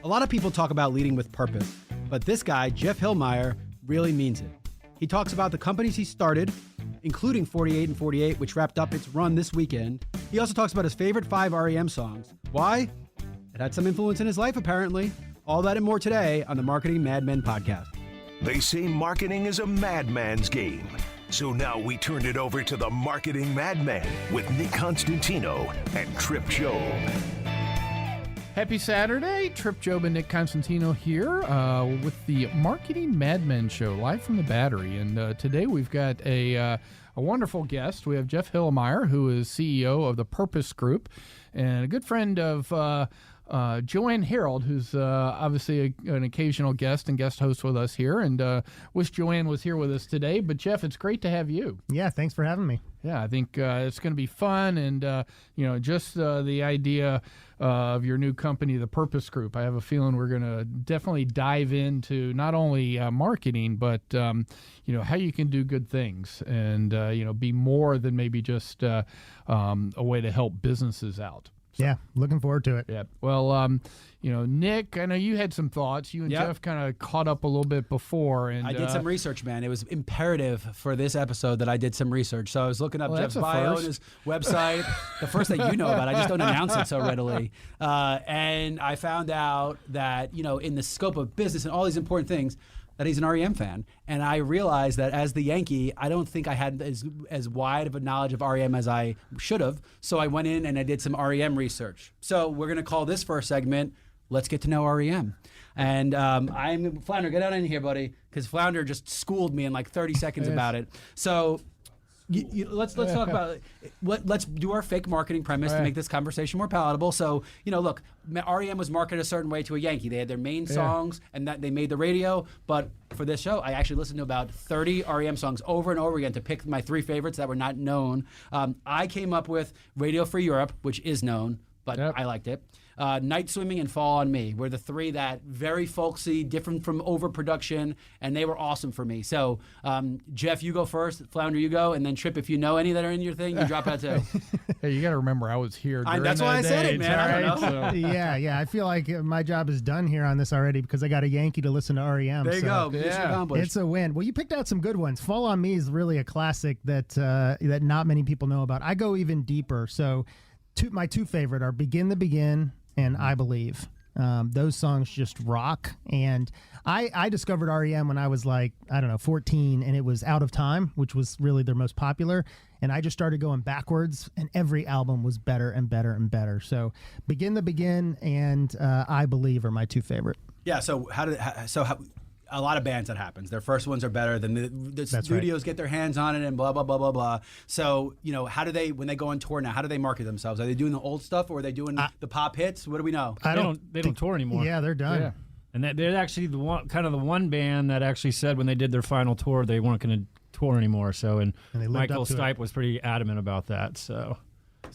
A lot of people talk about leading with purpose, but this guy, Jeff Hilimire, really means it. He talks about the companies he started, including 48 and 48, which wrapped up its run this weekend. He also talks about his favorite 5 REM songs. Why? It had some influence in his life, apparently. All that and more today on the Marketing Madmen podcast. They say marketing is a madman's game. So now we turn it over to the Marketing Madmen with Nick Constantino and Trip Job. Happy Saturday. Trip Job and Nick Constantino here with the Marketing Madmen show, live from the Battery. And today we've got a wonderful guest. We have Jeff Hilimire, who is CEO of the Purpose Group, and a good friend of Joanne Harold, who's obviously an occasional guest and guest host with us here. And wish Joanne was here with us today. But Jeff, it's great to have you. Yeah, thanks for having me. Yeah, I think it's going to be fun, and just the idea of your new company, the Purpose Group. I have a feeling we're going to definitely dive into not only marketing, but how you can do good things, and be more than maybe just a way to help businesses out. So, yeah, looking forward to it. Yeah. Well, Nick, I know you had some thoughts. You and Jeff kind of caught up a little bit before. And I did some research, man. It was imperative for this episode that I did some research. So I was looking up Jeff's bio and his website. The first that you know about. I just don't announce it so readily. And I found out that, in the scope of business and all these important things, that he's an REM fan. And I realized that as the Yankee, I don't think I had as wide of a knowledge of REM as I should have. So I went in and I did some REM research. So we're going to call this first segment, Let's Get to Know REM. And Flounder, get out in here, buddy, because Flounder just schooled me in like 30 seconds about it. So let's talk about it. Let's do our fake marketing premise to make this conversation more palatable. So, look, REM was marketed a certain way to a Yankee. They had their main songs, and that they made the radio. But for this show, I actually listened to about 30 REM songs over and over again to pick my 3 favorites that were not known. I came up with Radio Free Europe, which is known, but I liked it. Night Swimming and Fall on Me were the 3 that very folksy, different from overproduction, and they were awesome for me. So, Jeff, you go first. Flounder, you go, and then Trip, if you know any that are in your thing, you drop out too. Hey, you got to remember, I was here during that's why I said it, man. I don't know. Yeah. I feel like my job is done here on this already because I got a Yankee to listen to REM. There you go. It's a win. Well, you picked out some good ones. Fall on Me is really a classic that not many people know about. I go even deeper. So, my 2 favorite are Begin the Begin and I Believe. Those songs just rock. And I discovered REM when I was 14, and it was Out of Time, which was really their most popular. And I just started going backwards, and every album was better and better and better. So Begin the Begin and I Believe are my 2 favorite. Yeah. So a lot of bands that happens. Their first ones are better than the studios get their hands on it and blah, blah, blah, blah, blah. So, how do they, when they go on tour now, how do they market themselves? Are they doing the old stuff or are they doing the pop hits? What do we know? They don't tour anymore. Yeah, they're done. Yeah. And they're actually the one band that actually said when they did their final tour, they weren't going to tour anymore. So, and Michael Stipe was pretty adamant about that. So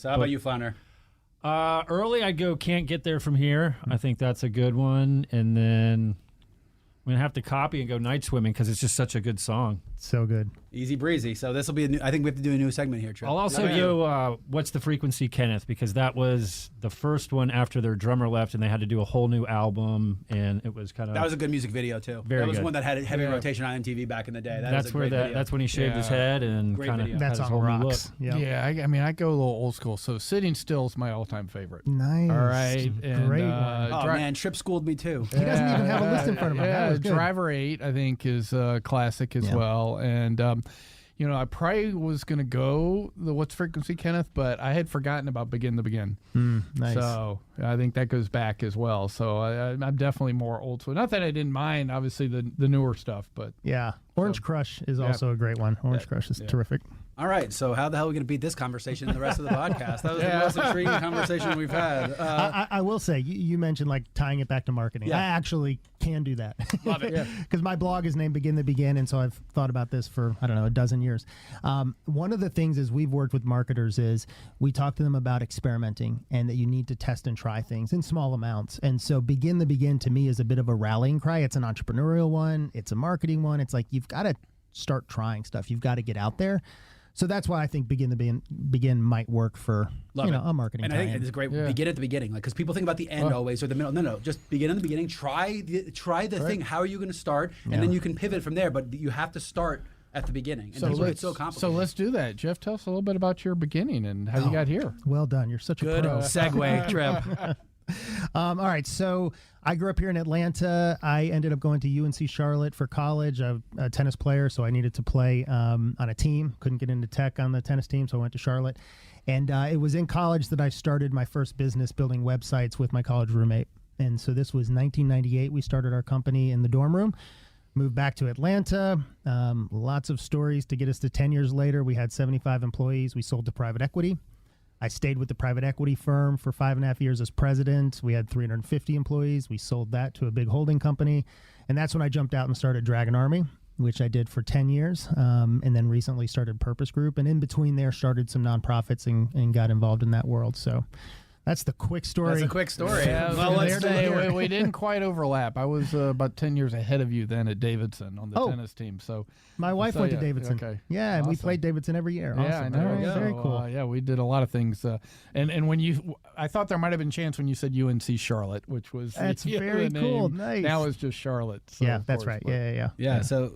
how about you, Flounder? Early, I go Can't Get There From Here. I think that's a good one. And then I'm going to have to copy and go Night Swimming because it's just such a good song. So good. Easy breezy. So this will be I think we have to do a new segment here, Trip. I'll also go What's the Frequency, Kenneth, because that was the first one after their drummer left and they had to do a whole new album, and it was kind of... That was a good music video, too. Very That was good. one that had a heavy rotation on MTV back in the day. That's when he shaved his head and kind of That's his on whole new rocks. look. Yeah, I go a little old school. So Sitting Still is my all-time favorite. Nice. All right. And, great one. Man, Trip schooled me, too. He doesn't even have a list in front of him. That was good. Driver 8, I think, is a classic as well. And, I probably was going to go the What's Frequency, Kenneth, but I had forgotten about Begin the Begin. Nice. So I think that goes back as well. So I'm definitely more old school. Not that I didn't mind, obviously, the newer stuff, but... Yeah. Orange Crush is also a great one. Orange Crush is terrific. All right, so how the hell are we going to beat this conversation in the rest of the podcast? That was the most intriguing conversation we've had. I will say, you mentioned tying it back to marketing. Yeah. I actually can do that. Love it. Because my blog is named Begin the Begin, and so I've thought about this for, a dozen years. One of the things is we've worked with marketers is we talk to them about experimenting and that you need to test and try things in small amounts. And so Begin the Begin to me is a bit of a rallying cry. It's an entrepreneurial one. It's a marketing one. It's like you've got to start trying stuff. You've got to get out there. So that's why I think begin might work for a marketing. And I think it's great. Begin at the beginning, because people think about the end always or the middle. No, just begin in the beginning. Try the thing. How are you going to start? And then you can pivot from there. But you have to start at the beginning. And that's why it's so complicated. So let's do that. Jeff, tell us a little bit about your beginning and how you got here. Well done. You're such a good pro. segue, Trip. All right, so I grew up here in Atlanta. I ended up going to UNC Charlotte for college. I'm a tennis player, so I needed to play on a team. Couldn't get into tech on the tennis team, so I went to Charlotte. And it was in college that I started my first business building websites with my college roommate. And so this was 1998. We started our company in the dorm room. Moved back to Atlanta. Lots of stories to get us to 10 years later. We had 75 employees. We sold to private equity. I stayed with the private equity firm for 5.5 years as president. We had 350 employees. We sold that to a big holding company. And that's when I jumped out and started Dragon Army, which I did for 10 years. And then recently started Purpose Group. And in between there, started some nonprofits and got involved in that world. So that's the quick story. That's a quick story. Yeah, well, let's say we didn't quite overlap. I was about 10 years ahead of you then at Davidson on the tennis team. So my wife went to Davidson. Okay. Yeah, and we played Davidson every year. Yeah, awesome. I know. Very cool. Yeah, we did a lot of things. And when I thought there might have been a chance when you said UNC Charlotte, which was that's very cool. Nice. Now it's just Charlotte. So yeah, that's right. Yeah. So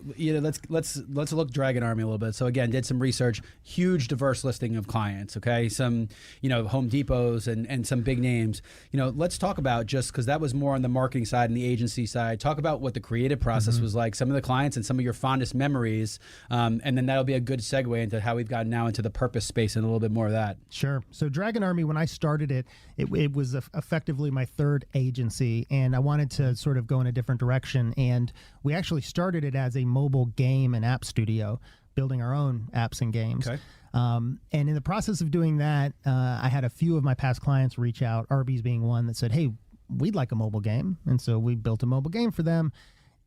let's look Dragon Army a little bit. So again, did some research. Huge, diverse listing of clients. Okay, some Home Depots and some big names. Let's talk about, just because that was more on the marketing side and the agency side, talk about what the creative process was like, some of the clients and some of your fondest memories, and then that'll be a good segue into how we've gotten now into the purpose space and a little bit more of that. Sure. So Dragon Army, when I started it was effectively my third agency, and I wanted to sort of go in a different direction, and we actually started it as a mobile game and app studio, building our own apps and games. Okay. And in the process of doing that, I had a few of my past clients reach out, Arby's being one, that said, hey, we'd like a mobile game. And so we built a mobile game for them.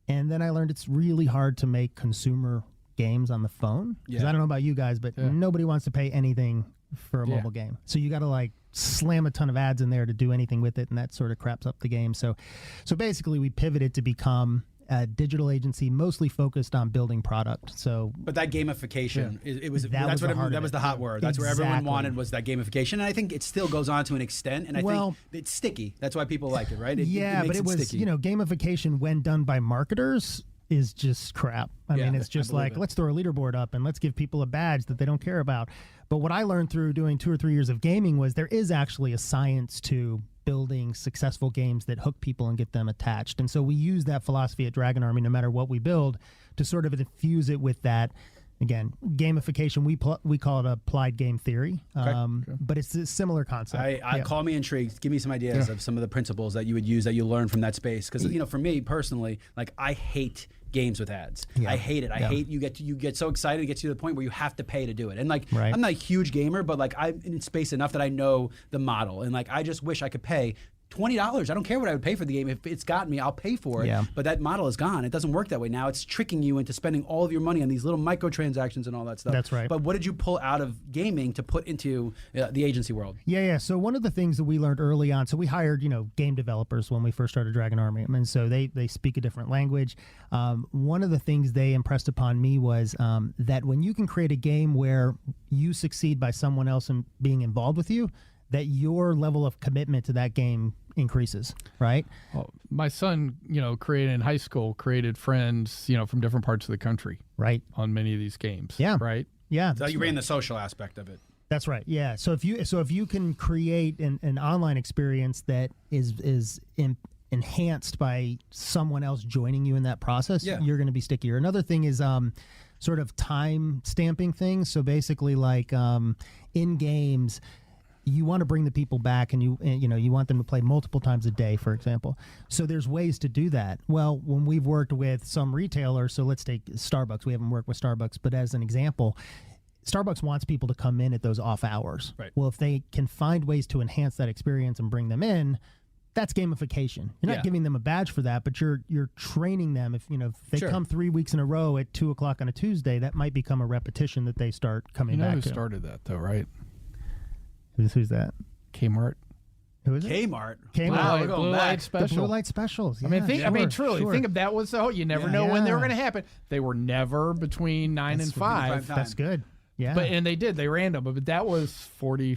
And then I learned it's really hard to make consumer games on the phone. Because I don't know about you guys, but nobody wants to pay anything for a mobile game. So you got to slam a ton of ads in there to do anything with it. And that sort of craps up the game. So basically we pivoted to become a digital agency mostly focused on building product. But that gamification, that was the hot word. That's where Exactly. everyone wanted, was that gamification. And I think it still goes on to an extent. And I think it's sticky. That's why people like it, right? It makes it was sticky. Gamification when done by marketers is just crap. I mean, it's just let's throw a leaderboard up and let's give people a badge that they don't care about. But what I learned through doing 2 or 3 years of gaming was there is actually a science to building successful games that hook people and get them attached. And so we use that philosophy at Dragon Army, no matter what we build, to sort of infuse it with that. Again, gamification, we call it applied game theory, but it's a similar concept. Call me intrigued. Give me some ideas of some of the principles that you would use that you learn from that space. Because for me personally, I hate games with ads. I hate it. I hate you get so excited, it gets you to the point where you have to pay to do it. And I'm not a huge gamer, but I'm in space enough that I know the model. And I just wish I could pay $20. I don't care what I would pay for the game. If it's got me, I'll pay for it. Yeah. But that model is gone. It doesn't work that way now. It's tricking you into spending all of your money on these little microtransactions and all that stuff. That's right. But what did you pull out of gaming to put into the agency world? Yeah. So one of the things that we learned early on, so we hired, game developers when we first started Dragon Army. And so they speak a different language. One of the things they impressed upon me was that when you can create a game where you succeed by someone else and being involved with you, that your level of commitment to that game increases, right? Well, my son, in high school, created friends, from different parts of the country, right, on many of these games. Yeah, right. Yeah, so you ran the social aspect of it. That's right. Yeah. So if you can create an online experience that is enhanced by someone else joining you in that process, you're going to be stickier. Another thing is sort of time stamping things. So basically, in games, you want to bring the people back, and you want them to play multiple times a day, for example. So there's ways to do that. Well, when we've worked with some retailers, so let's take Starbucks. We haven't worked with Starbucks, but as an example, Starbucks wants people to come in at those off hours. Right. Well, if they can find ways to enhance that experience and bring them in, that's gamification. You're not giving them a badge for that, but you're training them. If they come 3 weeks in a row at 2:00 on a Tuesday, that might become a repetition that they start coming back to. Who started that though, right? Who's that? Kmart. Who is it? Kmart. Wow, Blue Light Special. The Blue Light Specials. Yeah, truly, think of that was the whole. You never know when they were going to happen. They were never between 9 and 5. That's good. Yeah. And they ran them, but that was 40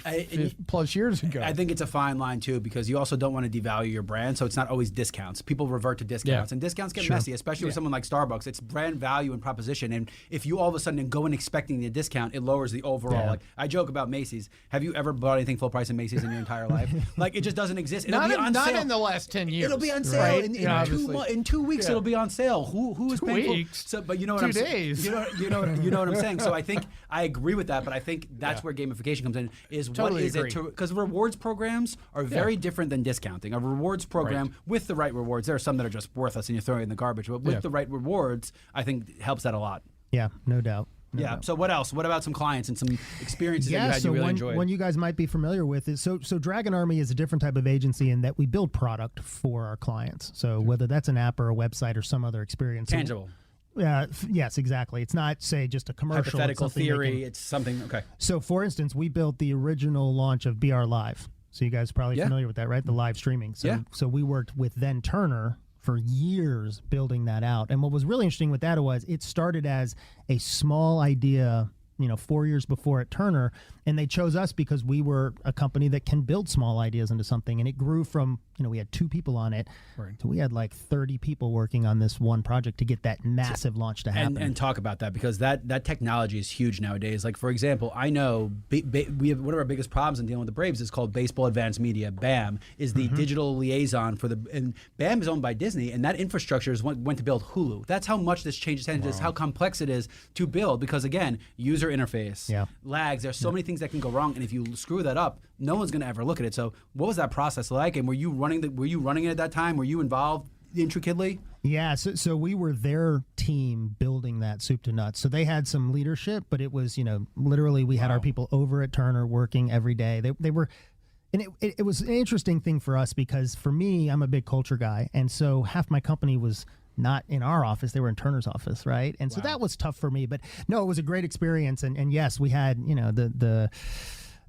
plus years ago. I think it's a fine line too, because you also don't want to devalue your brand, so it's not always discounts. People revert to discounts, and discounts get messy, especially with someone like Starbucks. It's brand value and proposition, and if you all of a sudden go in expecting the discount, it lowers the overall. Yeah. Like I joke about Macy's. Have you ever bought anything full price in Macy's in your entire life? Like it just doesn't exist. It'll be on not sale. in the last 10 years. It'll be on sale right? in 2 weeks. It'll be on sale. Who is 2 paying weeks? So, but you know what 2 I'm days. saying. You know what I'm saying. So I think I agree with that, but I think that's where gamification comes in. Is Totally what is agree. it? Because rewards programs are very different than discounting. A rewards program with the right rewards, there are some that are just worthless and you throw it in the garbage. But with the right rewards, I think helps that a lot. Yeah, no doubt. No Yeah. doubt. So what else? What about some clients and some experiences that you had so you really one, enjoyed? one you guys might be familiar with is so Dragon Army is a different type of agency in that we build product for our clients. So whether that's an app or a website or some other experience. Tangible. Yes, exactly. It's not, say, just a commercial. Hypothetical it's something theory. It's something. Okay. So, for instance, we built the original launch of BR Live. So you guys are probably familiar with that, right? The live streaming. So we worked with then Turner for years building that out. And what was really interesting with that was it started as a small idea, 4 years before at Turner, and they chose us because we were a company that can build small ideas into something. And it grew from, we had 2 people on it. Right. So we had like 30 people working on this one project to get that massive launch to happen. And talk about that, because that technology is huge nowadays. Like, for example, I know we have one of our biggest problems in dealing with the Braves is called Baseball Advanced Media. BAM is the digital liaison and BAM is owned by Disney, and that infrastructure went to build Hulu. That's how much this changes hands. Wow. How complex it is to build, because again, user interface, lags. There's so many things that can go wrong, and if you screw that up, no one's going to ever look at it. So, what was that process like? And were you running it at that time? Were you involved intricately? Yeah, so we were their team building that soup to nuts. So they had some leadership, but it was, literally we had our people over at Turner working every day. They were, and it was an interesting thing for us because for me, I'm a big culture guy, and so half my company was not in our office, they were in Turner's office, right? And so that was tough for me, but no, it was a great experience. And yes, we had,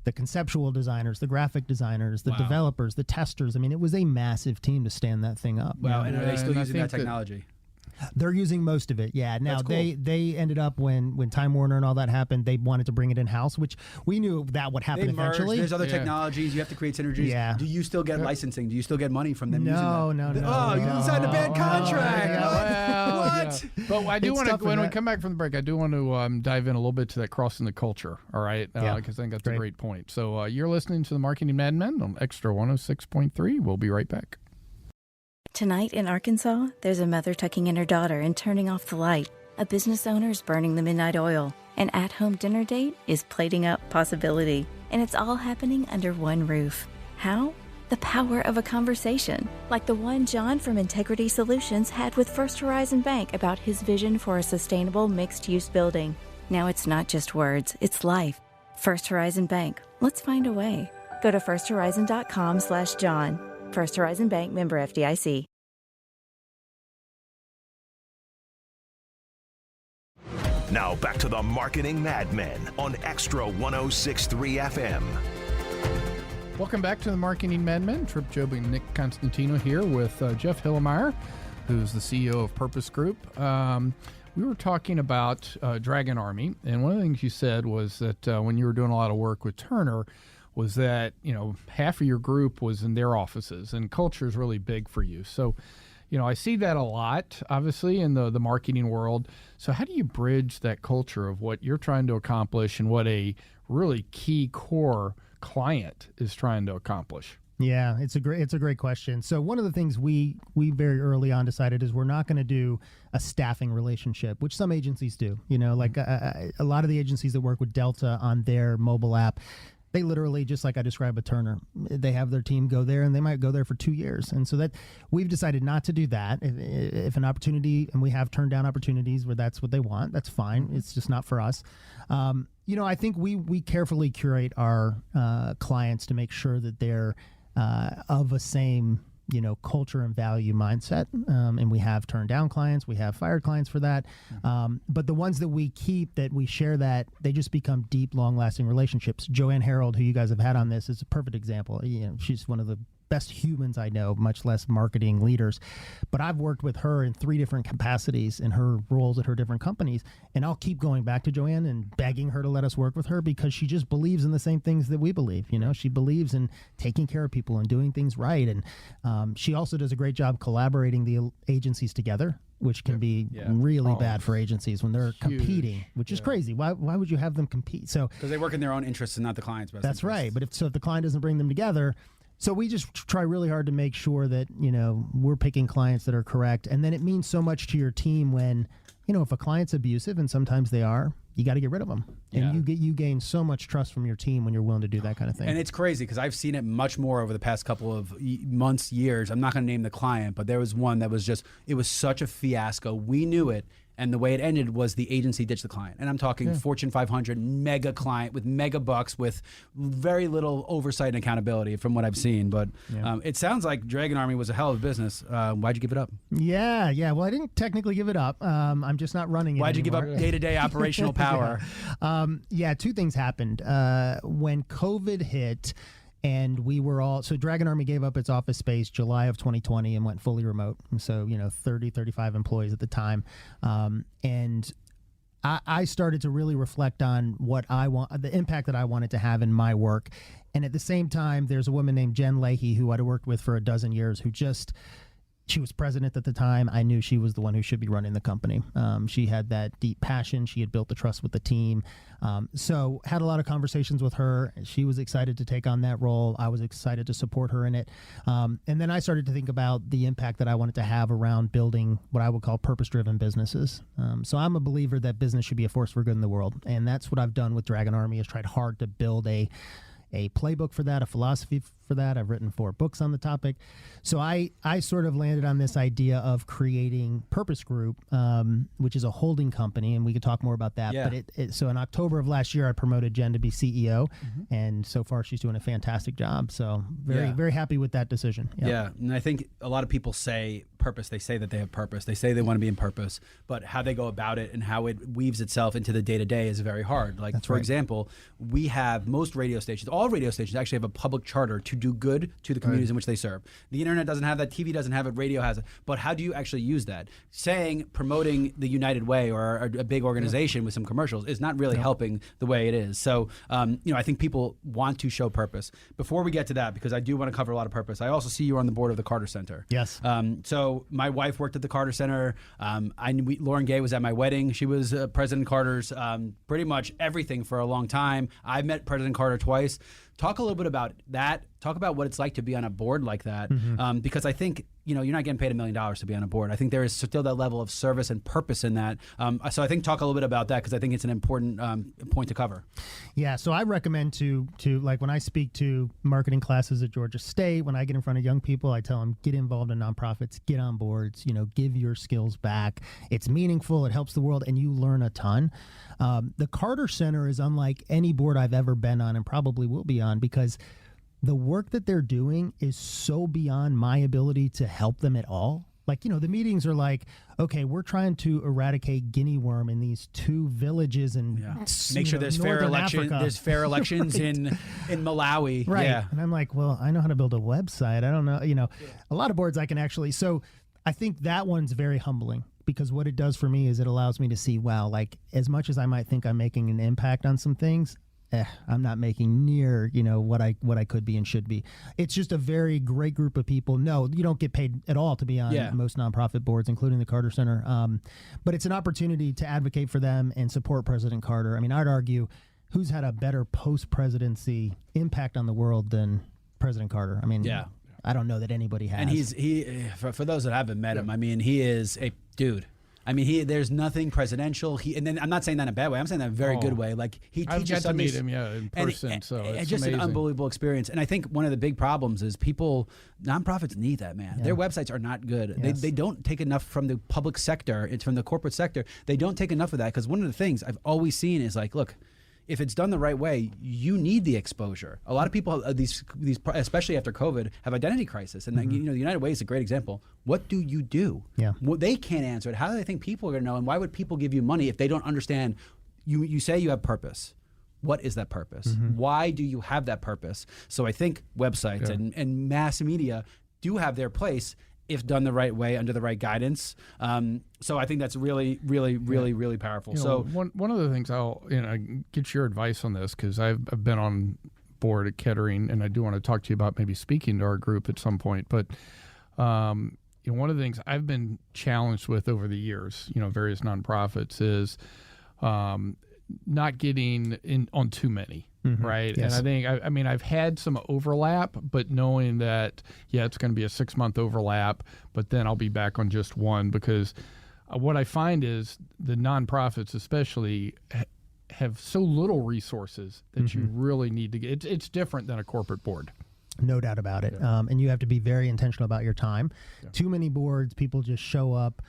the conceptual designers, the graphic designers, the developers, the testers. I mean, it was a massive team to stand that thing up. Wow, and are they still and using that technology? They're using most of it, yeah. Now, That's cool. they ended up, when Time Warner and all that happened, they wanted to bring it in-house, which we knew that would happen They merged. eventually. There's other technologies. You have to create synergies. Yeah. Do you still get licensing? Do you still get money from them using that? No. Oh, you didn't sign a bad contract. What? But I do It's want to, tough when in we that. come back from the break, I do want to dive in a little bit to that crossing the culture, all right? Because I think that's a great point. So you're listening to the Marketing Madmen on Extra 106.3. We'll be right back. Tonight in Arkansas, there's a mother tucking in her daughter and turning off the light. A business owner is burning the midnight oil. An at-home dinner date is plating up possibility. And it's all happening under one roof. How? The power of a conversation, like the one John from Integrity Solutions had with First Horizon Bank about his vision for a sustainable mixed-use building. Now it's not just words, it's life. First Horizon Bank. Let's find a way. Go to firsthorizon.com/John. First Horizon Bank, member FDIC. Now back to the Marketing Madmen on Extra 106.3 FM. Welcome back to the Marketing Madmen. Trip Job and Nick Constantino here with Jeff Hilimire, who's the CEO of Purpose Group. We were talking about Dragon Army, and one of the things you said was that when you were doing a lot of work with Turner, was that, half of your group was in their offices, and culture is really big for you. So, I see that a lot, obviously, in the marketing world. So how do you bridge that culture of what you're trying to accomplish and what a really key core client is trying to accomplish? Yeah, it's a great question. So one of the things we very early on decided is we're not going to do a staffing relationship, which some agencies do. Like a lot of the agencies that work with Delta on their mobile app, they literally, just like I described with Turner, they have their team go there and they might go there for 2 years. And so that we've decided not to do that. If an opportunity, and we have turned down opportunities where that's what they want, that's fine. It's just not for us. I think we carefully curate our clients to make sure that they're of a same culture and value mindset. And we have turned down clients. We have fired clients for that. But the ones that we keep, that we share, that they just become deep, long-lasting relationships. Joanne Harold, who you guys have had on this, is a perfect example. She's one of the best humans I know, much less marketing leaders. But I've worked with her in 3 different capacities in her roles at her different companies. And I'll keep going back to Joanne and begging her to let us work with her because she just believes in the same things that we believe. You know, she believes in taking care of people and doing things right. And she also does a great job collaborating the agencies together, which can be really bad for agencies when they're competing, which is crazy. Why would you have them compete? So because they work in their own interests and not the client's best. That's right. But if the client doesn't bring them together, so we just try really hard to make sure that, you know, we're picking clients that are correct. And then it means so much to your team when, you know, if a client's abusive, and sometimes they are, you got to get rid of them. And you gain so much trust from your team when you're willing to do that kind of thing. And it's crazy because I've seen it much more over the past couple of months, years. I'm not going to name the client, but there was one that was just, it was such a fiasco. We knew it. And the way it ended was the agency ditched the client. And I'm talking Fortune 500 mega client with mega bucks with very little oversight and accountability from what I've seen. But it sounds like Dragon Army was a hell of a business. Why'd you give it up? Yeah. Well, I didn't technically give it up. I'm just not running it Why'd you anymore. give up day-to-day operational power? 2 things happened. When COVID hit, and we were all, so Dragon Army gave up its office space July of 2020 and went fully remote. And so, 35 employees at the time. And I started to really reflect on what I want, the impact that I wanted to have in my work. And at the same time, there's a woman named Jen Leahy who I'd worked with for a dozen years who she was president at the time. I knew she was the one who should be running the company. She had that deep passion. She had built the trust with the team. So had a lot of conversations with her. She was excited to take on that role. I was excited to support her in it. And then I started to think about the impact that I wanted to have around building what I would call purpose-driven businesses. So I'm a believer that business should be a force for good in the world. And that's what I've done with Dragon Army, is tried hard to build a playbook for that, a philosophy for that. I've written 4 books on the topic. So I sort of landed on this idea of creating Purpose Group, which is a holding company, and we could talk more about that. Yeah. But so in October of last year, I promoted Jen to be CEO, and so far she's doing a fantastic job. So very happy with that decision. Yep. Yeah, and I think a lot of people say purpose. They say that they have purpose. They say they want to be in purpose, but how they go about it and how it weaves itself into the day-to-day is very hard. Like, for example, we have most radio stations, all radio stations actually have a public charter to do good to the communities in which they serve. The internet doesn't have that, TV doesn't have it, radio has it. But how do you actually use that? Promoting the United Way or a big organization with some commercials is not really helping the way it is. So, I think people want to show purpose. Before we get to that, because I do want to cover a lot of purpose, I also see you on the board of the Carter Center. Yes. So my wife worked at the Carter Center. Lauren Gay was at my wedding. She was President Carter's pretty much everything for a long time. I met President Carter twice. Talk a little bit about that. Talk about what it's like to be on a board like that, because I think you're not getting paid $1 million to be on a board. I think there is still that level of service and purpose in that. So I think talk a little bit about that, because I think it's an important point to cover. Yeah, so I recommend to like when I speak to marketing classes at Georgia State, when I get in front of young people, I tell them, get involved in nonprofits, get on boards, give your skills back. It's meaningful, it helps the world, and you learn a ton. The Carter Center is unlike any board I've ever been on and probably will be on, because the work that they're doing is so beyond my ability to help them at all. Like, the meetings are like, okay, we're trying to eradicate guinea worm in these 2 villages and make sure there's fair election. There's fair elections in Malawi. Right. Yeah. And I'm like, well, I know how to build a website. I don't know, a lot of boards I can actually. So I think that one's very humbling, because what it does for me is it allows me to see, wow, like as much as I might think I'm making an impact on some things, I'm not making near, what I could be and should be. It's just a very great group of people. No, you don't get paid at all to be on most nonprofit boards, including the Carter Center. But it's an opportunity to advocate for them and support President Carter. I mean, I'd argue who's had a better post-presidency impact on the world than President Carter? I mean, I don't know that anybody has. And for those that haven't met him, I mean, he is a dude. I mean, there's nothing presidential. And then I'm not saying that in a bad way. I'm saying that in a very good way. Like, he teaches I've got to meet him, in person. So it's just amazing. An unbelievable experience. And I think one of the big problems is nonprofits need that, man. Their websites are not good. Yes. They don't take enough from the public sector. It's from the corporate sector. They don't take enough of that, because one of the things I've always seen is like, look, if it's done the right way, you need the exposure. A lot of people, these especially after COVID, have identity crisis, and the United Way is a great example. What do you do? Yeah, well, they can't answer it. How do they think people are going to know? And why would people give you money if they don't understand? You say you have purpose. what is that purpose? Why do you have that purpose? So I think websites and mass media do have their place if done the right way under the right guidance. So I think that's really, really, really, really powerful. So one of the things I'll get your advice on this, because I've been on board at Kettering, and I do want to talk to you about maybe speaking to our group at some point. But one of the things I've been challenged with over the years, various nonprofits, is not getting in on too many, right? Yes. And I think, I've had some overlap, but knowing that, it's going to be a 6-month overlap, but then I'll be back on just one, because what I find is the nonprofits especially have so little resources that you really need to get. It's different than a corporate board. No doubt about it. And you have to be very intentional about your time. Too many boards, people just show up.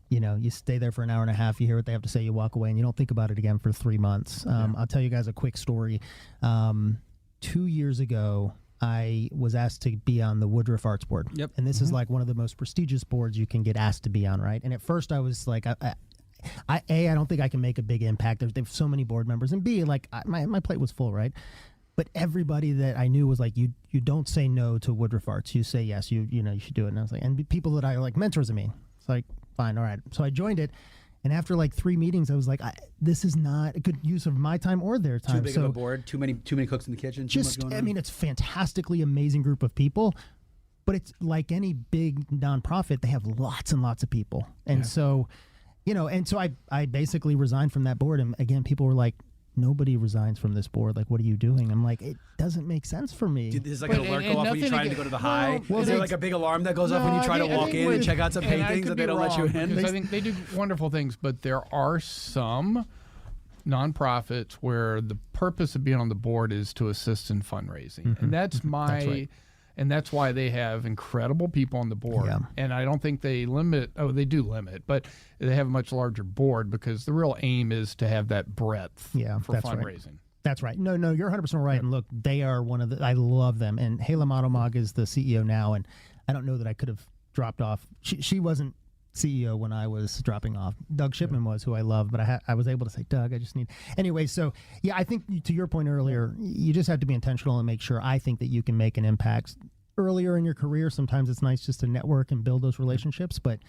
You stay there for an hour and a half, you hear what they have to say, you walk away, and you don't think about it again for 3 months. I'll tell you guys a quick story. 2 years ago, I was asked to be on the Woodruff Arts Board. Yep. And this is like one of the most prestigious boards you can get asked to be on, right? And at first I was like, I don't think I can make a big impact. There's so many board members. And B, my plate was full, right? But everybody that I knew was like, you don't say no to Woodruff Arts. You say yes, you should do it. And I was like, and people that are like mentors of me. It's like, fine, all right. So I joined it. And after like 3 meetings, I was like, this is not a good use of my time or their time. Too big of a board, too many cooks in the kitchen. It's a fantastically amazing group of people, but it's like any big nonprofit, they have lots and lots of people. And so, I basically resigned from that board. And again, people were like, nobody resigns from this board. Like, what are you doing? I'm like, it doesn't make sense for me. Dude, there's like an alert go off when you're trying to go to the high. Is there like a big alarm that goes off when you try to walk in and check out some paintings that they don't let you in? I think they do wonderful things, but there are some nonprofits where the purpose of being on the board is to assist in fundraising. And that's right. And that's why they have incredible people on the board. Yeah. And I don't think they limit, they do limit, but they have a much larger board because the real aim is to have that breadth for fundraising. Right. That's right. No, you're 100% right. And look, they are one of I love them. And Hilimire is the CEO now. And I don't know that I could have dropped off. She wasn't CEO when I was dropping off. Doug Shipman was, who I love, but I was able to say, Doug, I just need... Anyway, so, I think to your point earlier, you just have to be intentional and make sure, I think, that you can make an impact earlier in your career. Sometimes it's nice just to network and build those relationships, but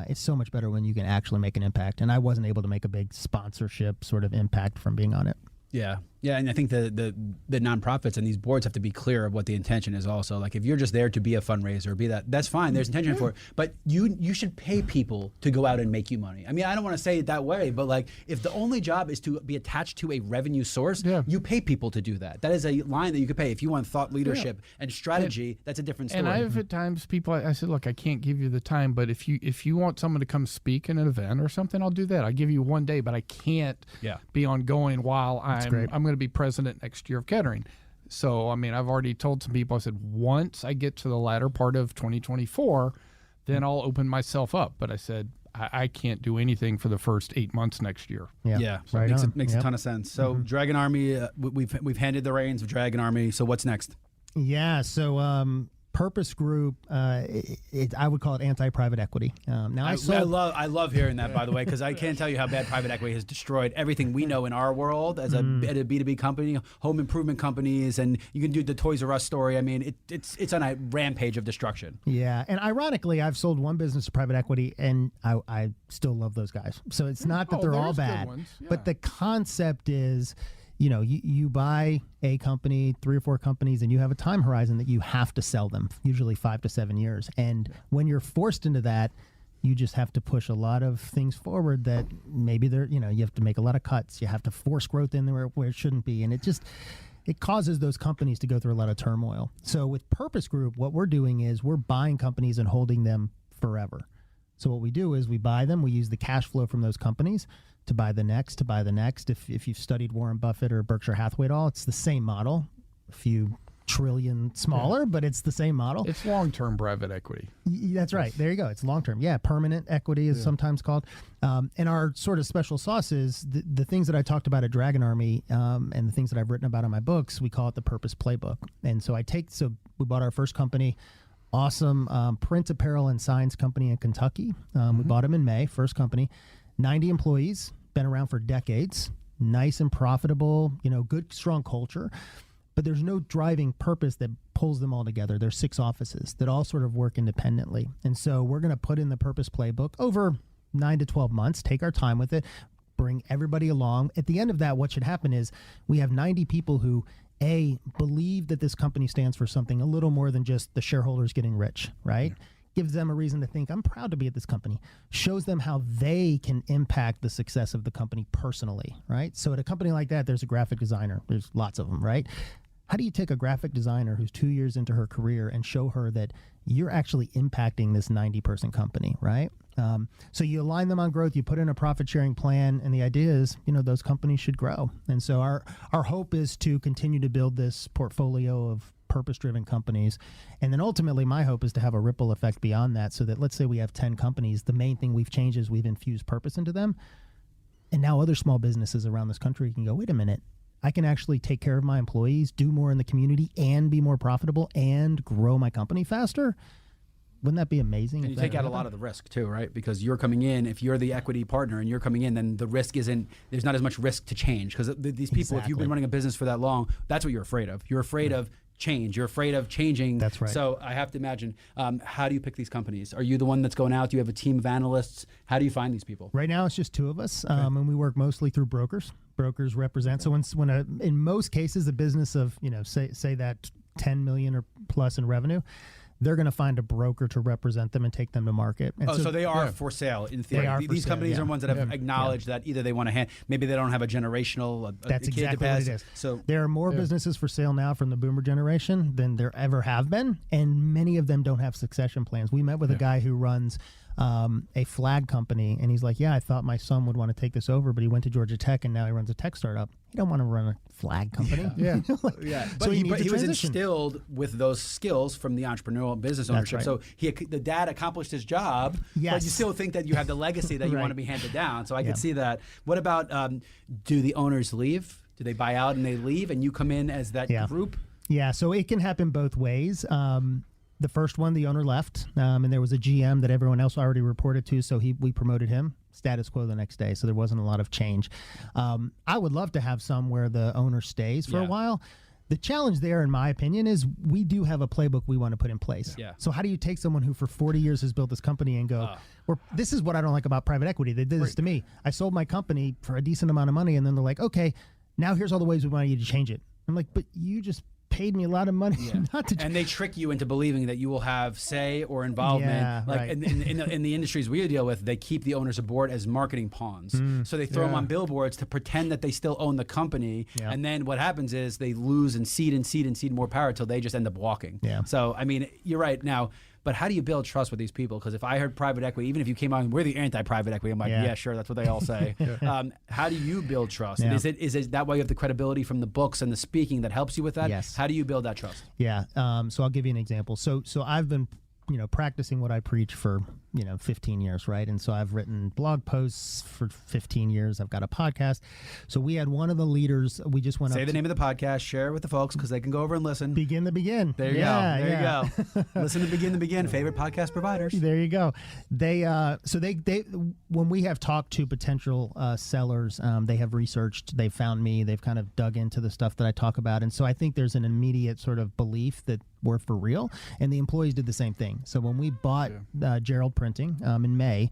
it's so much better when you can actually make an impact. And I wasn't able to make a big sponsorship sort of impact from being on it. Yeah, and I think the nonprofits and these boards have to be clear of what the intention is also. Like, if you're just there to be a fundraiser, that's fine. There's intention for it, but you should pay people to go out and make you money. I mean, I don't want to say it that way, but like, if the only job is to be attached to a revenue source, you pay people to do that. That is a line that you could pay. If you want thought leadership and strategy, that's a different story. And I've at times people, I said, look, I can't give you the time, but if you want someone to come speak in an event or something, I'll do that. I'll give you one day, but I can't be ongoing while I'm going to be president next year of Kettering. So, I've already told some people, I said, once I get to the latter part of 2024, then I'll open myself up. But I said, I can't do anything for the first 8 months next year. Yeah. So right, it makes a ton of sense. So Dragon Army, we've handed the reins of Dragon Army. So what's next? Yeah. So, Purpose Group, I would call it anti-private equity. Now I love hearing that, by the way, because I can't tell you how bad private equity has destroyed everything we know in our world as a B2B company, home improvement companies, and you can do the Toys R Us story. I mean, it's on a rampage of destruction. Yeah, and ironically, I've sold one business to private equity, and I still love those guys. So it's not that they're all bad, but the concept is, you buy a company, 3 or 4 companies, and you have a time horizon that you have to sell them, usually 5 to 7 years. And when you're forced into that, you just have to push a lot of things forward that maybe you have to make a lot of cuts. You have to force growth in there where it shouldn't be. And it causes those companies to go through a lot of turmoil. So with Purpose Group, what we're doing is we're buying companies and holding them forever. So what we do is we buy them, we use the cash flow from those companies to buy the next. If you've studied Warren Buffett or Berkshire Hathaway at all, it's the same model, a few trillion smaller, but it's the same model. It's long-term private equity. That's right. There you go. It's long-term. Yeah, permanent equity is sometimes called. And our sort of special sauce is the things that I talked about at Dragon Army and the things that I've written about in my books, we call it the Purpose Playbook. And so we bought our first company, awesome print apparel and signs company in Kentucky. We bought them in May, first company, 90 employees, been around for decades. nice and profitable, good, strong culture, but there's no driving purpose that pulls them all together. There's 6 offices that all sort of work independently. And so we're going to put in the purpose playbook over 9 to 12 months, take our time with it, bring everybody along. At the end of that, what should happen is we have 90 people who believe that this company stands for something a little more than just the shareholders getting rich, right? Yeah. Gives them a reason to think, I'm proud to be at this company. Shows them how they can impact the success of the company personally, right? So at a company like that, there's a graphic designer. There's lots of them, right? How do you take a graphic designer who's 2 years into her career and show her that you're actually impacting this 90-person company, right? So you align them on growth, you put in a profit-sharing plan, and the idea is, those companies should grow. And so our hope is to continue to build this portfolio of purpose-driven companies. And then ultimately, my hope is to have a ripple effect beyond that, so that let's say we have 10 companies, the main thing we've changed is we've infused purpose into them. And now other small businesses around this country can go, wait a minute, I can actually take care of my employees, do more in the community, and be more profitable, and grow my company faster. Wouldn't that be amazing? And you take out a lot of the risk too, right? Because you're coming in, if you're the equity partner and you're coming in, then the risk there's not as much risk to change. Because these people, if you've been running a business for that long, that's what you're afraid of. You're afraid of change. You're afraid of changing. That's right. So I have to imagine, how do you pick these companies? Are you the one that's going out? Do you have a team of analysts? How do you find these people? Right now, it's just 2 of us, and we work mostly through brokers. Brokers represent. So when in most cases, a business of say that 10 million or plus in revenue, they're going to find a broker to represent them and take them to market. And so they are for sale in theory. These companies are ones that have acknowledged that either they want to maybe they don't have a generational That's exactly what it is. So there are more businesses for sale now from the boomer generation than there ever have been, and many of them don't have succession plans. We met with a guy who runs a flag company, and he's like, I thought my son would want to take this over, but he went to Georgia Tech and now he runs a tech startup. You don't want to run a flag company. But so he was instilled with those skills from the entrepreneurial business ownership. Right. So the dad accomplished his job, but you still think that you have the legacy that you want to be handed down. So I could see that. What about, do the owners leave? Do they buy out and they leave and you come in as that group? Yeah, so it can happen both ways. The first one, the owner left, and there was a GM that everyone else already reported to, so we promoted him. Status quo the next day, so there wasn't a lot of change. I would love to have some where the owner stays for a while. The challenge there, in my opinion, is we do have a playbook we want to put in place. Yeah. So how do you take someone who for 40 years has built this company and go, this is what I don't like about private equity. They did this to me. I sold my company for a decent amount of money, and then they're like, okay, now here's all the ways we want you to change it. I'm like, but you just paid me a lot of money not to. And they trick you into believing that you will have say or involvement. In the industries we deal with, they keep the owners aboard as marketing pawns. So they throw them on billboards to pretend that they still own the company. Yeah. And then what happens is they lose and seed more power until they just end up walking. Yeah. So, I mean, you're right. Now, but how do you build trust with these people? Because if I heard private equity, even if you came on, we're the anti-private equity, I'm like, yeah, sure, that's what they all say. How do you build trust? And is it that way you have the credibility from the books and the speaking that helps you with that? Yes. How do you build that trust? Yeah. So I'll give you an example. So I've been practicing what I preach for 15 years, right? And so I've written blog posts for 15 years. I've got a podcast. So we had one of the leaders, we just went Say the name of the podcast, share it with the folks because they can go over and listen. Begin the Begin. There you go. There you go. Listen to Begin the Begin, favorite podcast providers. There you go. They when we have talked to potential sellers, they have researched, they've found me, they've kind of dug into the stuff that I talk about. And so I think there's an immediate sort of belief that we're for real. And the employees did the same thing. So when we bought Gerald Printing in May,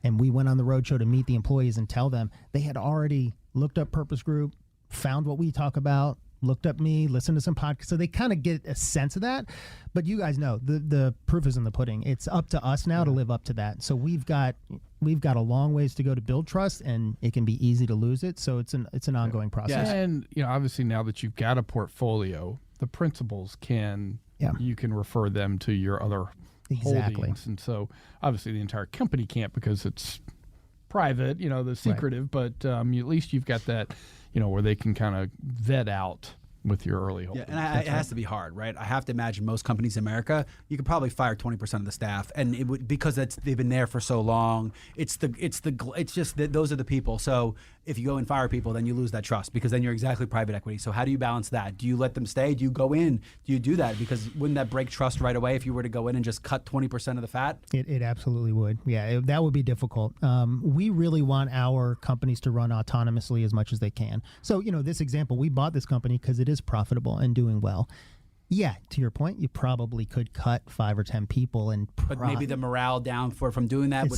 and we went on the roadshow to meet the employees and tell them, they had already looked up Purpose Group, found what we talk about, looked up me, listened to some podcasts. So they kind of get a sense of that. But you guys know the proof is in the pudding. It's up to us now to live up to that. So we've got a long ways to go to build trust, and it can be easy to lose it. So it's an ongoing process. And obviously now that you've got a portfolio, the principals you can refer them to your other holdings. And so obviously the entire company can't because it's private, the secretive, but at least you've got that, where they can kind of vet out with your early holdings. Yeah, and it has to be hard, right? I have to imagine most companies in America, you could probably fire 20% of the staff, and it would, because they've been there for so long. It's just that those are the people. So if you go and fire people, then you lose that trust, because then you're exactly private equity. So how do you balance that? Do you let them stay? Do you go in? Do you do that? Because wouldn't that break trust right away if you were to go in and just cut 20% of the fat? It absolutely would. Yeah, that would be difficult. We really want our companies to run autonomously as much as they can. So, this example, we bought this company because it is profitable and doing well. Yeah, to your point, you probably could cut 5 or 10 people, but maybe the morale down from doing that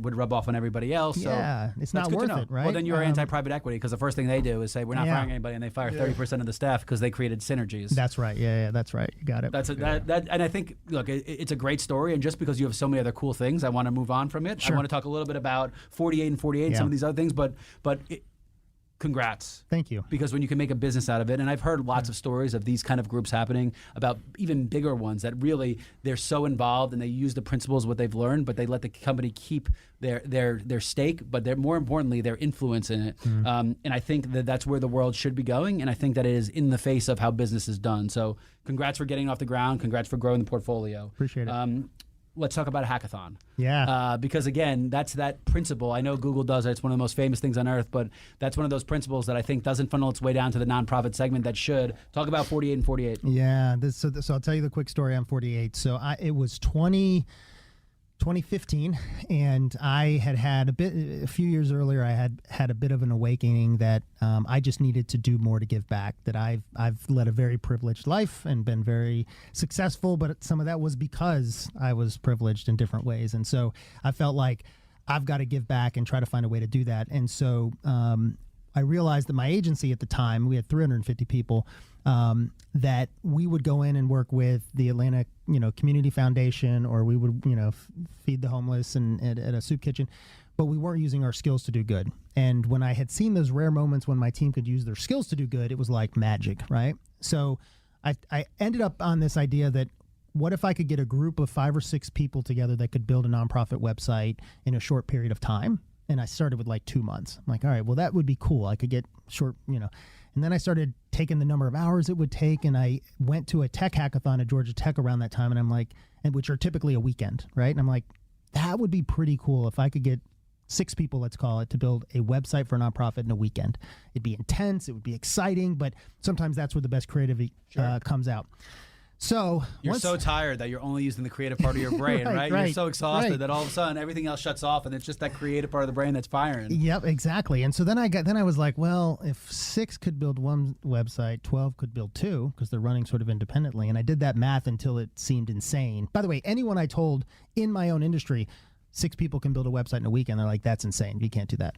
would rub off on everybody else. Yeah, so it's not worth it, right? Well, then you're anti-private equity, because the first thing they do is say we're not firing anybody, and they fire 30% of the staff because they created synergies. That's right. Yeah, that's right. You got it. And I think, look, it's a great story, and just because you have so many other cool things, I want to move on from it. Sure. I want to talk a little bit about 48 and 48 and some of these other things, but congrats. Thank you. Because when you can make a business out of it, and I've heard lots of stories of these kind of groups happening, about even bigger ones that really, they're so involved and they use the principles, what they've learned, but they let the company keep their stake, but they're more importantly, their influence in it. And I think that's where the world should be going, and I think that it is in the face of how business is done. So congrats for getting off the ground. Congrats for growing the portfolio. Appreciate it. Let's talk about a hackathon. Yeah. Because again, that's that principle. I know Google does it. It's one of the most famous things on earth, but that's one of those principles that I think doesn't funnel its way down to the nonprofit segment that should. Talk about 48 and 48. Yeah. So I'll tell you the quick story on 48. So it was 2015, and I had a few years earlier, I had a bit of an awakening that I just needed to do more to give back, that I've led a very privileged life and been very successful, but some of that was because I was privileged in different ways. And so I felt like I've got to give back and try to find a way to do that. And so I realized that my agency at the time, we had 350 people, that we would go in and work with the Atlanta, Community Foundation, or we would, feed the homeless and at a soup kitchen, but we weren't using our skills to do good. And when I had seen those rare moments when my team could use their skills to do good, it was like magic, right? So I ended up on this idea that, what if I could get a group of 5 or 6 people together that could build a nonprofit website in a short period of time? And I started with like 2 months. I'm like, all right, well, that would be cool. I could get short, And then I started taking the number of hours it would take, and I went to a tech hackathon at Georgia Tech around that time, and I'm like, which are typically a weekend, right? And I'm like, that would be pretty cool if I could get 6 people, let's call it, to build a website for a nonprofit in a weekend. It'd be intense, it would be exciting, but sometimes that's where the best creativity comes out. So you're so tired that you're only using the creative part of your brain, right? You're so exhausted that all of a sudden everything else shuts off, and it's just that creative part of the brain that's firing. Yep, exactly. And so then I was like, well, if 6 could build one website, 12 could build 2, because they're running sort of independently. And I did that math until it seemed insane. By the way, anyone I told in my own industry, 6 people can build a website in a weekend, they're like, that's insane. You can't do that.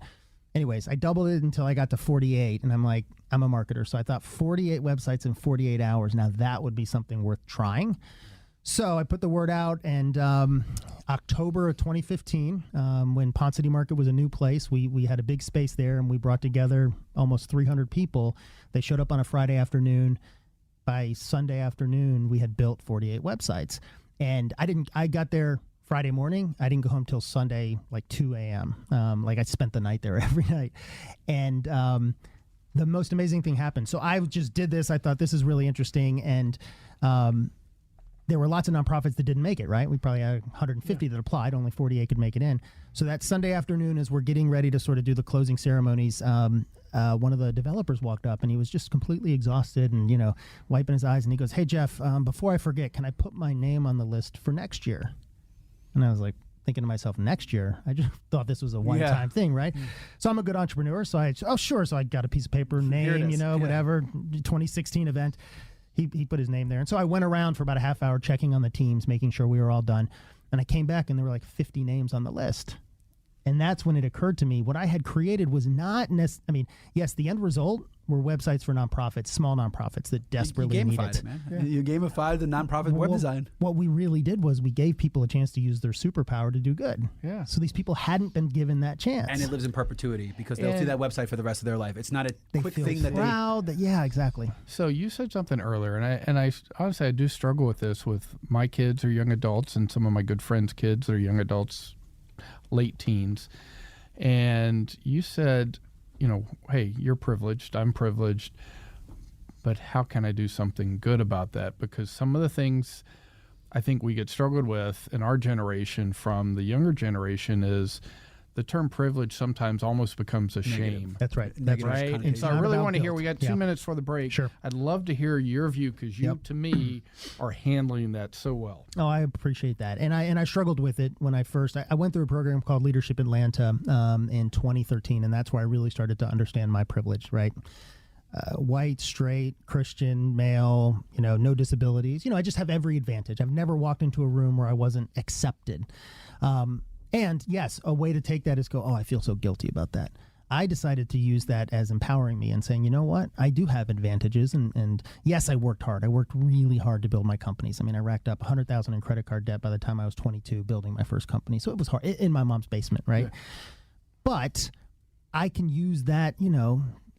Anyways, I doubled it until I got to 48, and I'm like, I'm a marketer, so I thought 48 websites in 48 hours. Now that would be something worth trying. So I put the word out, and October of 2015, when Ponce City Market was a new place, we had a big space there, and we brought together almost 300 people. They showed up on a Friday afternoon. By Sunday afternoon, we had built 48 websites, and I got there Friday morning. I didn't go home till Sunday, like 2 a.m. Like I spent the night there every night. And the most amazing thing happened. So I just did this. I thought this is really interesting. And there were lots of nonprofits that didn't make it, right? We probably had 150 that applied. Only 48 could make it in. So that Sunday afternoon, as we're getting ready to sort of do the closing ceremonies, one of the developers walked up, and he was just completely exhausted and, wiping his eyes. And he goes, "Hey, Jeff, before I forget, can I put my name on the list for next year?" And I was like, thinking to myself, next year? I just thought this was a one-time thing, right? So I'm a good entrepreneur, so sure. So I got a piece of paper, name, whatever, 2016 event. He put his name there. And so I went around for about a half hour checking on the teams, making sure we were all done. And I came back, and there were like 50 names on the list. And that's when it occurred to me, what I had created was not yes, the end result were websites for nonprofits, small nonprofits that desperately need it. Man. Yeah. You gamified the nonprofit web design. What we really did was we gave people a chance to use their superpower to do good. Yeah. So these people hadn't been given that chance. And it lives in perpetuity, because they'll see that website for the rest of their life. It's not a quick thing that yeah, exactly. So you said something earlier, and I honestly, I do struggle with this with my kids or young adults, and some of my good friends' kids or young adults, late teens. And you said, hey, you're privileged, I'm privileged. but how can I do something good about that? Because some of the things I think we get struggled with in our generation from the younger generation is the term privilege sometimes almost becomes a shame. That's right. That's Right. And so I really want to hear, we got 2 minutes for the break. Sure. I'd love to hear your view because you, to me, are handling that so well. Oh, I appreciate that. And I struggled with it when I went through a program called Leadership Atlanta in 2013, and that's where I really started to understand my privilege, right? White, straight, Christian, male, no disabilities. I just have every advantage. I've never walked into a room where I wasn't accepted. And yes, a way to take that is go, oh, I feel so guilty about that. I decided to use that as empowering me and saying, you know what, I do have advantages. And yes, I worked hard. I worked really hard to build my companies. I mean, I racked up $100,000 in credit card debt by the time I was 22 building my first company. So it was hard in my mom's basement, right? Yeah. But I can use that,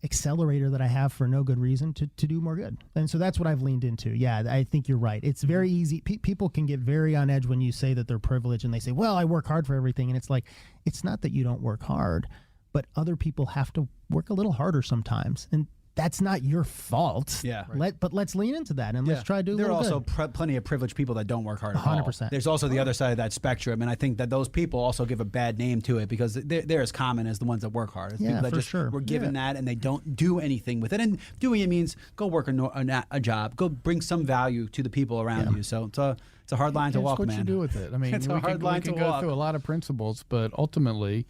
accelerator that I have for no good reason to do more good. And so that's what I've leaned into. Yeah, I think you're right. It's very easy. People can get very on edge when you say that they're privileged and they say, well, I work hard for everything. And it's like, it's not that you don't work hard, but other people have to work a little harder sometimes. And that's not your fault. Yeah. But let's lean into that and let's try to do a There are little also plenty of privileged people that don't work hard at all. 100%. There's also the other side of that spectrum, and I think that those people also give a bad name to it because they're as common as the ones that work hard. It's people that for just sure. were given that and they don't do anything with it. And doing it means go work a job, go bring some value to the people around you. So it's a hard line to walk, what man. you do with it. I mean, It's a hard line we can to go walk. through a lot of principles, but ultimately,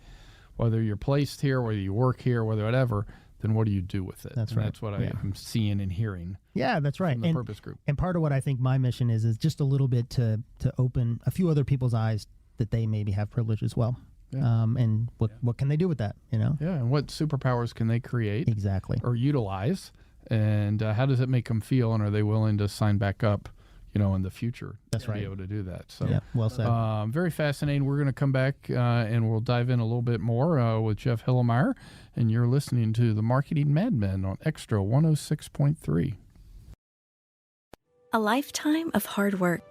whether you're placed here, whether you work here, whether whatever, then what do you do with it? That's and right. That's what I am seeing and hearing. Yeah, that's right. From the purpose group. And part of what I think my mission is just a little bit to open a few other people's eyes that they maybe have privilege as well. Yeah. And what can they do with that? Yeah, and what superpowers can they create? Exactly. Or utilize? And how does it make them feel? And are they willing to sign back up, in the future to be able to do that? So, yeah, well said. Very fascinating. We're going to come back and we'll dive in a little bit more with Jeff Hilimire. And you're listening to the Marketing Madmen on Extra 106.3. A lifetime of hard work,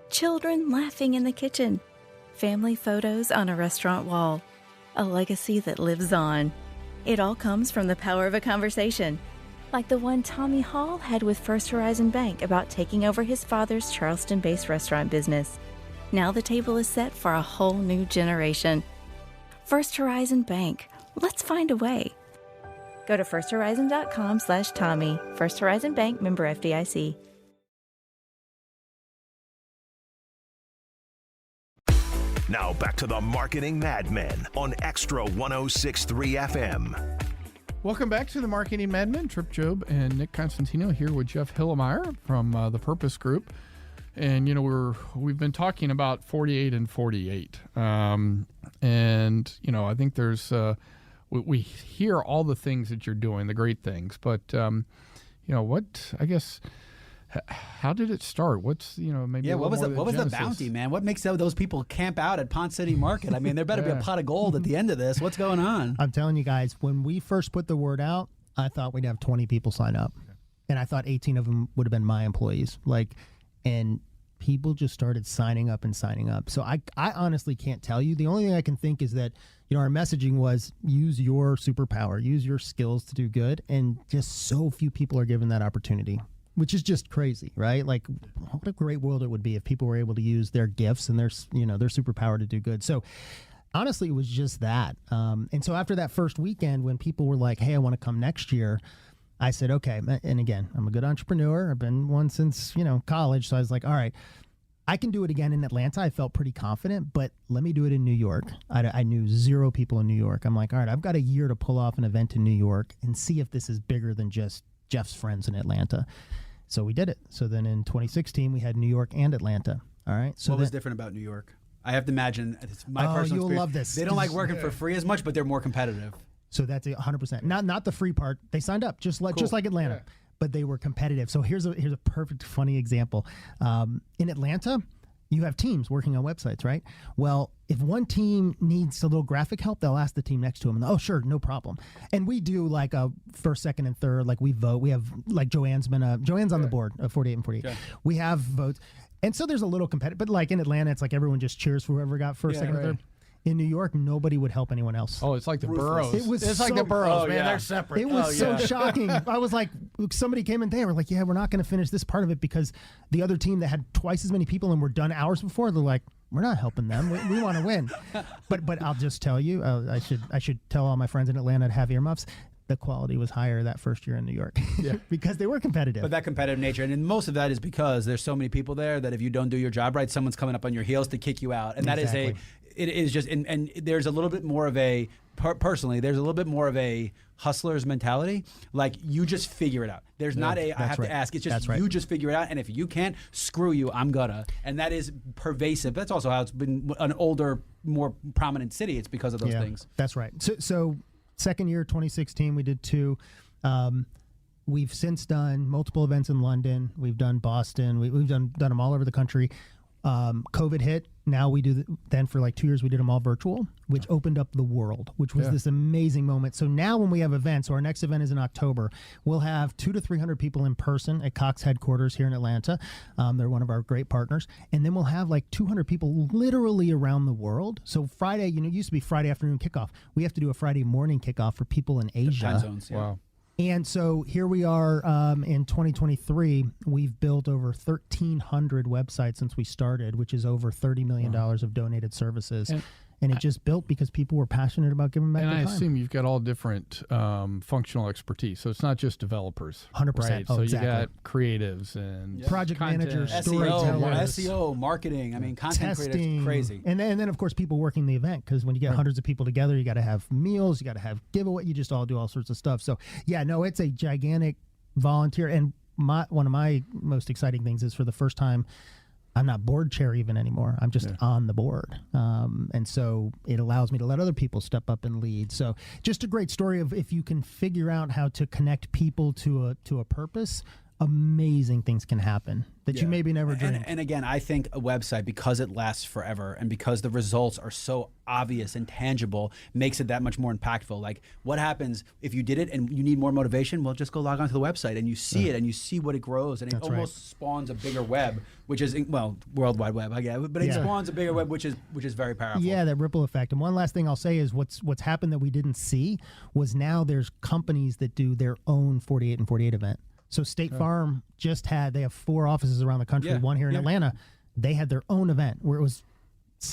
children laughing in the kitchen, family photos on a restaurant wall, a legacy that lives on. It all comes from the power of a conversation, like the one Tommy Hall had with First Horizon Bank about taking over his father's Charleston-based restaurant business. Now the table is set for a whole new generation. First Horizon Bank. Let's find a way. Go to firsthorizon.com/Tommy. First Horizon Bank, member FDIC. Now back to the Marketing Madmen on Extra 106.3 FM. Welcome back to the Marketing Madmen. Trip Job and Nick Constantino here with Jeff Hilimire from the Purpose Group. And, we've been talking about 48 and 48. And, I think there's, we hear all the things that you're doing, the great things. But, how did it start? What's, maybe what was the bounty, man? What makes those people camp out at Pond City Market? I mean, there better be a pot of gold at the end of this. What's going on? I'm telling you guys, when we first put the word out, I thought we'd have 20 people sign up. Okay. And I thought 18 of them would have been my employees. And people just started signing up. So I honestly can't tell you. The only thing I can think is that, our messaging was use your superpower, use your skills to do good. And just so few people are given that opportunity, which is just crazy, right? Like, what a great world it would be if people were able to use their gifts and their superpower to do good. So honestly, it was just that. And so after that first weekend, when people were like, hey, I want to come next year, I said, okay. And again, I'm a good entrepreneur. I've been one since, college. So I was like, all right, I can do it again in Atlanta. I felt pretty confident, but let me do it in New York. I knew 0 people in New York. I'm like, all right, I've got a year to pull off an event in New York and see if this is bigger than just Jeff's friends in Atlanta. So we did it. So then in 2016, we had New York and Atlanta. All right. So what was different about New York? I have to imagine, it's my personal you'll experience. love this. They don't like working for free as much, but they're more competitive. So that's 100%. Not the free part. They signed up just like Atlanta, but they were competitive. So here's a perfect funny example. In Atlanta, you have teams working on websites, right? Well, if one team needs a little graphic help, they'll ask the team next to them. And, oh, sure, no problem. And we do like a first, second, and third. Like we vote. We have like Joanne's on the board of 48 and 48. Yeah. We have votes. And so there's a little competitive. But like in Atlanta, it's like everyone just cheers for whoever got first, second, and third. In New York, nobody would help anyone else. Oh, it's like the boroughs. It's like the boroughs, man. They're separate. It was so shocking. I was like, somebody came in there. We're like, yeah, we're not going to finish this part of it because the other team that had twice as many people and were done hours before, they're like, we're not helping them. We want to win. But I'll just tell you, I should tell all my friends in Atlanta to have earmuffs. The quality was higher that first year in New York because they were competitive. But that competitive nature, and most of that is because there's so many people there that if you don't do your job right, someone's coming up on your heels to kick you out. And that is it is just, and there's a little bit more of a, personally, there's a little bit more of a hustler's mentality. Like, you just figure it out. There's not I have to ask. It's just you just figure it out. And if you can't, screw you, I'm gonna. And that is pervasive. That's also how it's been an older, more prominent city. It's because of those things. That's right. So second year, 2016, we did 2. We've since done multiple events in London. We've done Boston. We've done them all over the country. COVID hit. Now we do, then for like 2 years, we did them all virtual, which opened up the world, which was this amazing moment. So now when we have events, so our next event is in October, we'll have 200 to 300 people in person at Cox headquarters here in Atlanta. They're one of our great partners. And then we'll have like 200 people literally around the world. So Friday, it used to be Friday afternoon kickoff. We have to do a Friday morning kickoff for people in Asia. Time zones, Wow. And so here we are in 2023. We've built over 1,300 websites since we started, which is over $30 million of donated services. And it just built because people were passionate about giving back their time. And I assume you've got all different functional expertise. So it's not just developers. 100%. Right? So you got creatives and project managers, storytellers. SEO, marketing. I mean, content creators, crazy. And then, of course, people working the event, because when you get hundreds of people together, you got to have meals, you got to have giveaway. You just all do all sorts of stuff. So, yeah, no, it's a gigantic volunteer. And one of my most exciting things is for the first time, I'm not board chair even anymore. I'm just on the board. And so it allows me to let other people step up and lead. So just a great story of if you can figure out how to connect people to a purpose, amazing things can happen that you maybe never dreamed. And again, I think a website, because it lasts forever and because the results are so obvious and tangible, makes it that much more impactful. Like, what happens if you did it and you need more motivation? Well, just go log onto the website and you see it and you see what it grows, and it almost spawns a bigger web, which is, well, World Wide Web, I guess, but it spawns a bigger web, which is very powerful. Yeah, that ripple effect. And one last thing I'll say is what's happened that we didn't see was now there's companies that do their own 48 and 48 event. So State Farm they have 4 offices around the country, one here in Atlanta. They had their own event where it was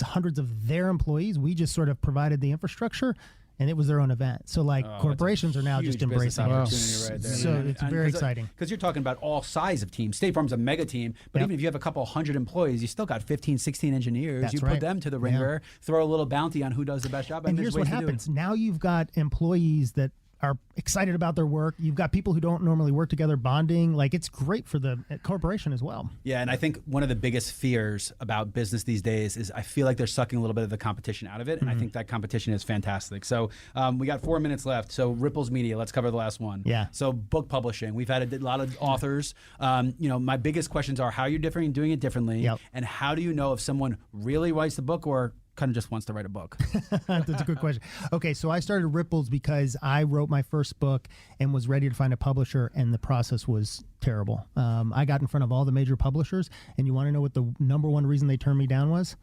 hundreds of their employees. We just sort of provided the infrastructure, and it was their own event. So corporations are now just embracing it. Right there. So it's very exciting. Because you're talking about all size of teams. State Farm's a mega team, but even if you have a couple hundred employees, you still got 15, 16 engineers. You put them to the ringer, throw a little bounty on who does the best job. And here's what happens. Now you've got employees that are excited about their work. You've got people who don't normally work together bonding. Like, it's great for the corporation as well. Yeah, and I think one of the biggest fears about business these days is I feel like they're sucking a little bit of the competition out of it, and I think that competition is fantastic. So we got 4 minutes left. So Ripples Media, let's cover the last one. Yeah. So book publishing, we've had a lot of authors. My biggest questions are how you're doing it differently, and how do you know if someone really writes the book or kind of just wants to write a book? That's a good question. Okay, so I started Ripples because I wrote my first book and was ready to find a publisher, and the process was terrible. I got in front of all the major publishers, and you want to know what the number one reason they turned me down was?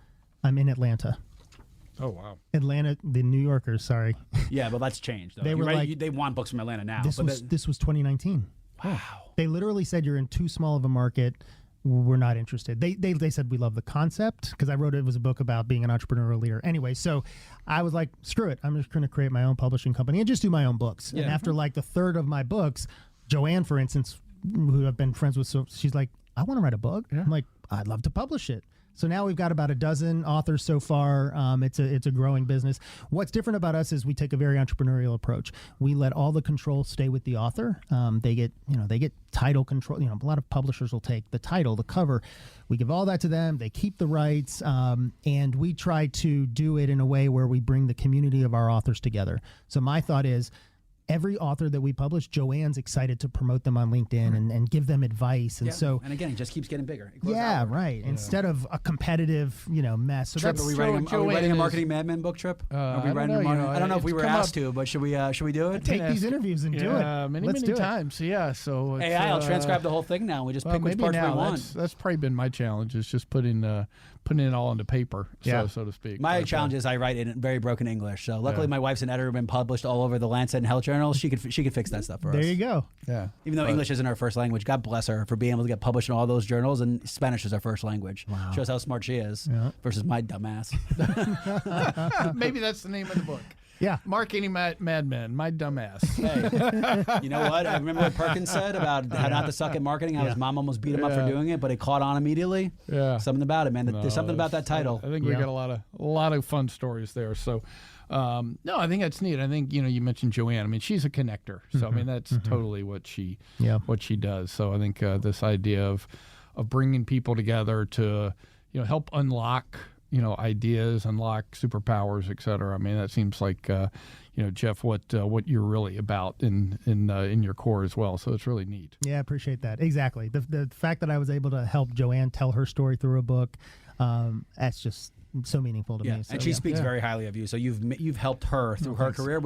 I'm in Atlanta. Oh, wow. Atlanta, the New Yorkers, sorry. Yeah, but that's changed, though. They were they want books from Atlanta now. This was 2019. Wow. They literally said you're in too small of a market. We're not interested. They said we love the concept, because I wrote it was a book about being an entrepreneurial leader. Anyway, so I was like, screw it. I'm just going to create my own publishing company and just do my own books. Yeah. And after like the third of my books, Joanne, for instance, who I've been friends with, so she's like, I want to write a book. Yeah. I'm like, I'd love to publish it. So now we've got about a dozen authors so far. It's a growing business. What's different about us is we take a very entrepreneurial approach. We let all the control stay with the author. They get title control. A lot of publishers will take the title, the cover. We give all that to them. They keep the rights, and we try to do it in a way where we bring the community of our authors together. So my thought is, every author that we publish, Joanne's excited to promote them on LinkedIn and give them advice. And so, and again, it just keeps getting bigger. Right. Yeah. Instead of a competitive, mess. So Trip, are we writing a Marketing Madmen book, Trip? I don't know if we were asked to, but should we do it? Take these interviews and do it. Many times. Yeah. So I'll transcribe the whole thing now. We just pick which parts we want. That's probably been my challenge, is just putting it all into paper, so to speak. My challenge is I write in very broken English. So luckily my wife's an editor, been published all over the Lancet and Health Journal. She could fix that stuff for us. There you go. Yeah. Even though English isn't her first language, God bless her for being able to get published in all those journals, and Spanish is her first language. Wow. Shows how smart she is versus my dumbass. Maybe that's the name of the book. Yeah. Marketing Madmen, my dumbass. Hey, you know what? I remember what Perkins said about how not to suck at marketing, how his mom almost beat him up for doing it, but it caught on immediately. Yeah. Something about it, man. There's something about that title. I think we got a lot of fun stories there. So, no, I think that's neat. I think, you mentioned Joanne. I mean, she's a connector. So, I mean, that's totally what she does. So I think this idea of bringing people together to, help unlock ideas, unlock superpowers, et cetera. I mean, that seems like, Jeff, what you're really about in your core as well. So it's really neat. Yeah, I appreciate that. Exactly. The fact that I was able to help Joanne tell her story through a book, that's just so meaningful to me. So, and she speaks very highly of you. So you've helped her through her career,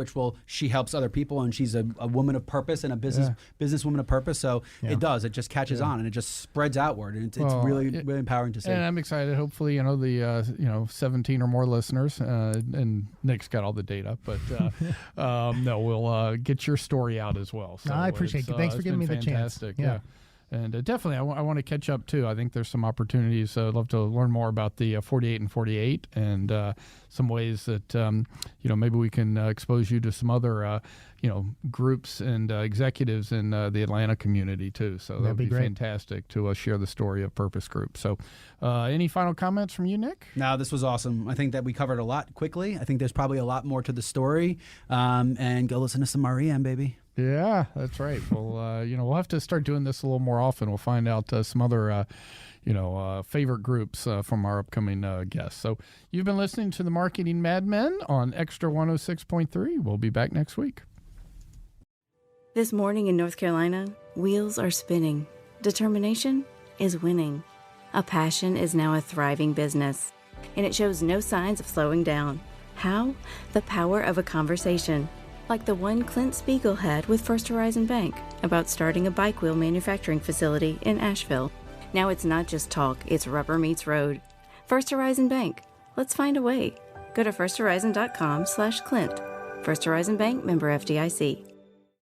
she helps other people, and she's a woman of purpose and a business woman of purpose. So it just catches on and it just spreads outward, and it's really empowering to see. And I'm excited. Hopefully, the 17 or more listeners, and Nick's got all the data, but we'll get your story out as well. So I appreciate it. Thanks for giving me the chance. Fantastic. Yeah. And definitely, I want to catch up, too. I think there's some opportunities. I'd love to learn more about the 48 and 48 and some ways that, maybe we can expose you to some other, groups and executives in the Atlanta community, too. So that would be fantastic to share the story of Purpose Group. So any final comments from you, Nick? No, this was awesome. I think that we covered a lot quickly. I think there's probably a lot more to the story. And go listen to some REM, baby. Yeah, that's right. Well, we'll have to start doing this a little more often. We'll find out some other, favorite groups from our upcoming guests. So you've been listening to the Marketing Madmen on Extra 106.3. We'll be back next week. This morning in North Carolina, wheels are spinning. Determination is winning. A passion is now a thriving business, and it shows no signs of slowing down. How? The power of a conversation. Like the one Clint Spiegel had with First Horizon Bank about starting a bike wheel manufacturing facility in Asheville. Now it's not just talk, it's rubber meets road. First Horizon Bank. Let's find a way. Go to firsthorizon.com/Clint. First Horizon Bank, member FDIC.